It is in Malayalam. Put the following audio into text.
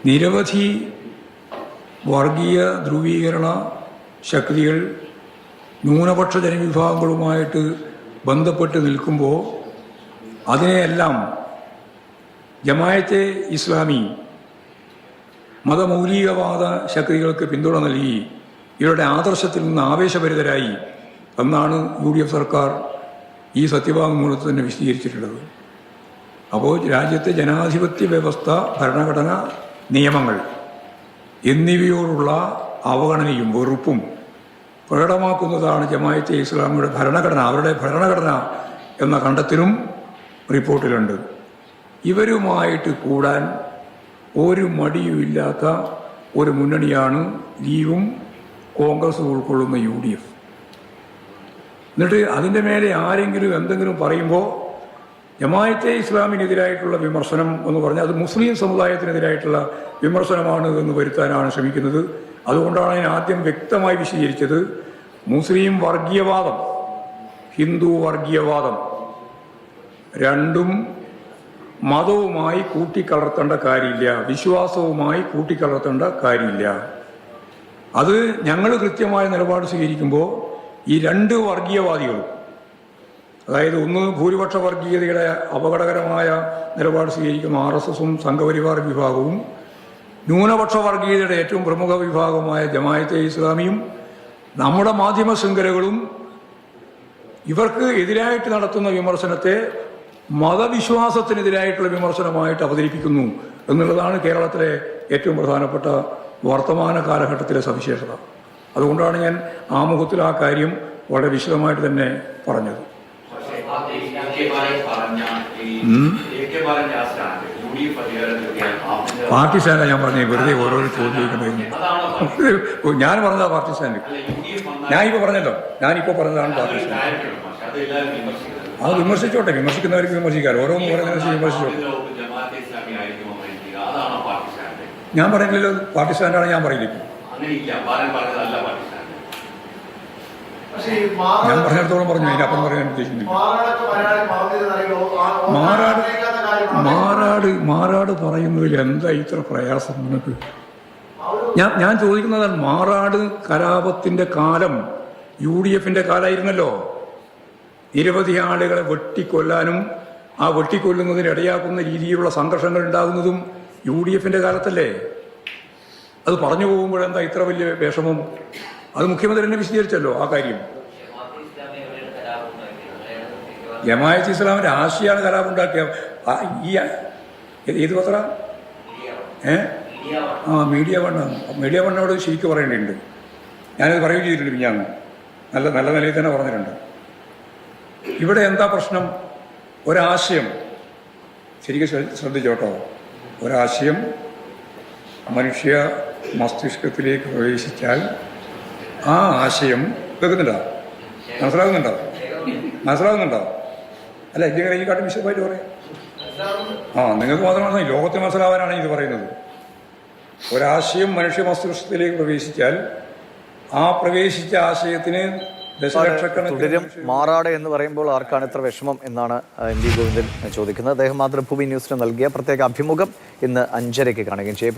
നിരവധി വർഗീയ ധ്രുവീകരണ ശക്തികൾ ന്യൂനപക്ഷ ജനവിഭാഗങ്ങളുമായിട്ട് ബന്ധപ്പെട്ട് നിൽക്കുമ്പോൾ അതിനെയെല്ലാം ജമായത്തെ ഇസ്ലാമി മതമൗലികവാദ ശക്തികൾക്ക് പിന്തുണ നൽകി ഇവരുടെ ആദർശത്തിൽ നിന്ന് ആവേശഭരിതരായി എന്നാണ് UDF സർക്കാർ ഈ സത്യവാങ്മൂലത്തിൽ തന്നെ വിശദീകരിച്ചിട്ടുള്ളത്. അപ്പോൾ രാജ്യത്തെ ജനാധിപത്യ വ്യവസ്ഥ, ഭരണഘടന, നിയമങ്ങൾ എന്നിവയോടുള്ള അവഗണനയും വെറുപ്പും പ്രകടമാക്കുന്നതാണ് ജമായത്തെ ഇസ്ലാമിയുടെ ഭരണഘടന, അവരുടെ ഭരണഘടന എന്ന കണ്ടെത്തലും റിപ്പോർട്ടിലുണ്ട്. ഇവരുമായിട്ട് കൂടാൻ ഒരു മടിയുമില്ലാത്ത ഒരു മുന്നണിയാണ് ലീഗും കോൺഗ്രസും ഉൾക്കൊള്ളുന്ന UDF. എന്നിട്ട് അതിൻ്റെ മേലെ ആരെങ്കിലും എന്തെങ്കിലും പറയുമ്പോൾ ജമായത്തെ ഇസ്ലാമിനെതിരായിട്ടുള്ള വിമർശനം എന്ന് പറഞ്ഞാൽ അത് മുസ്ലിം സമുദായത്തിനെതിരായിട്ടുള്ള വിമർശനമാണ് എന്ന് വരുത്താനാണ് ശ്രമിക്കുന്നത്. അതുകൊണ്ടാണ് ഞാൻ ആദ്യം വ്യക്തമായി വിശദീകരിച്ചത്, മുസ്ലിം വർഗീയവാദം, ഹിന്ദു വർഗീയവാദം രണ്ടും മതവുമായി കൂട്ടിക്കലർത്തേണ്ട കാര്യമില്ല, വിശ്വാസവുമായി കൂട്ടിക്കലർത്തേണ്ട കാര്യമില്ല. അത് ഞങ്ങൾ കൃത്യമായ നിലപാട് സ്വീകരിക്കുമ്പോൾ ഈ രണ്ട് വർഗീയവാദികളും, അതായത് ഒന്ന് ഭൂരിപക്ഷ വർഗീയതയുടെ അപകടകരമായ നിലപാട് സ്വീകരിക്കുന്ന RSSഉം സംഘപരിവാർ വിഭാഗവും, ന്യൂനപക്ഷ വർഗീയതയുടെ ഏറ്റവും പ്രമുഖ വിഭാഗമായ ജമായത്തെ ഇസ്ലാമിയും നമ്മുടെ മാധ്യമ ശൃംഖലകളും ഇവർക്ക് എതിരായിട്ട് നടത്തുന്ന വിമർശനത്തെ മതവിശ്വാസത്തിനെതിരായിട്ടുള്ള വിമർശനമായിട്ട് അവതരിപ്പിക്കുന്നു എന്നുള്ളതാണ് കേരളത്തിലെ ഏറ്റവും പ്രധാനപ്പെട്ട വർത്തമാന കാലഘട്ടത്തിലെ സവിശേഷത. അതുകൊണ്ടാണ് ഞാൻ ആമുഖത്തിൽ ആ കാര്യം വളരെ വിശദമായിട്ട് തന്നെ പറഞ്ഞത്. പാർട്ടി സ്റ്റാൻഡാണ് ഞാൻ പറഞ്ഞത്, വെറുതെ ഓരോരോ ചോദ്യം ചോദിക്കണ്ടായിരുന്നു. ഞാൻ പറഞ്ഞതാ പാർട്ടി സ്റ്റാൻഡ്. ഞാനിപ്പോൾ പറഞ്ഞതാണ് പാർട്ടി സ്റ്റാൻഡ്. അത് വിമർശിച്ചോട്ടെ, വിമർശിക്കുന്നവർക്ക് വിമർശിക്കാം, ഓരോന്ന് പറയുന്നതിനനുസരിച്ച് വിമർശിച്ചോട്ടെ. ഞാൻ പറയുന്നില്ല പാർട്ടി സ്റ്റാൻഡാണ് ഞാൻ പറയില്ല. ഞാൻ പറഞ്ഞിടത്തോളം പറഞ്ഞു, അതിനപ്പുറം പറയാൻ ഉദ്ദേശിക്കുന്നില്ല. മാറാട് പറയുന്നതിൽ എന്താ ഇത്ര പ്രയാസം നിനക്ക്? ഞാൻ ചോദിക്കുന്നതാണ്, മാറാട് കലാപത്തിന്റെ കാലം UDFന്റെ കാലമായിരുന്നല്ലോ. നിരവധി ആളുകളെ വെട്ടിക്കൊല്ലാനും ആ വെട്ടിക്കൊല്ലുന്നതിന് ഇടയാക്കുന്ന രീതിയിലുള്ള സംഘർഷങ്ങൾ ഉണ്ടാകുന്നതും UDFന്റെ കാലത്തല്ലേ? അത് പറഞ്ഞു പോകുമ്പോഴെന്താ ഇത്ര വലിയ വിഷമം? അത് മുഖ്യമന്ത്രി തന്നെ വിശദീകരിച്ചല്ലോ ആ കാര്യം. ജമാഅത്ത് ഇസ്ലാമിന്റെ ആശയാണ് കലാപുണ്ടാക്കിയ ഈ ഏത് പത്ര മീഡിയ വണ്ണോട് ശരിക്കും പറയേണ്ടതുണ്ട്. ഞാനത് പറയുകയും ചെയ്തിട്ടുണ്ട്. ഞാൻ നല്ല നിലയിൽ തന്നെ പറഞ്ഞിട്ടുണ്ട്. ഇവിടെ എന്താ പ്രശ്നം? ഒരാശയം ശരിക്കും ശ്രദ്ധിച്ചോട്ടോ, ഒരാശയം മനുഷ്യ മസ്തിഷ്കത്തിലേക്ക് പ്രവേശിച്ചാൽ ആ ആശയം കേൾക്കുന്നുണ്ടോ? മനസ്സിലാകുന്നുണ്ടോ? അല്ല, ഇങ്ങനെ ഈ കാട്ടും വിശദമായിട്ട് പറയാം. നിങ്ങൾക്ക് മാത്രമാണ്, ലോകത്തിന് മനസ്സിലാവാനാണ് ഇത് പറയുന്നത്. ഒരാശയം മനുഷ്യ മസ്തിഷ്കത്തിലേക്ക് പ്രവേശിച്ചാൽ ആ പ്രവേശിച്ച ആശയത്തിന് തുടരും. മാറാട് എന്ന് പറയുമ്പോൾ ആർക്കാണ് ഇത്ര വിഷമം എന്നാണ് MV ഗോവിന്ദൻ ചോദിക്കുന്നത്. അദ്ദേഹം മാതൃഭൂമി ന്യൂസിന് നൽകിയ പ്രത്യേക അഭിമുഖം ഇന്ന് 5:30 കാണുകയും ചെയ്യും.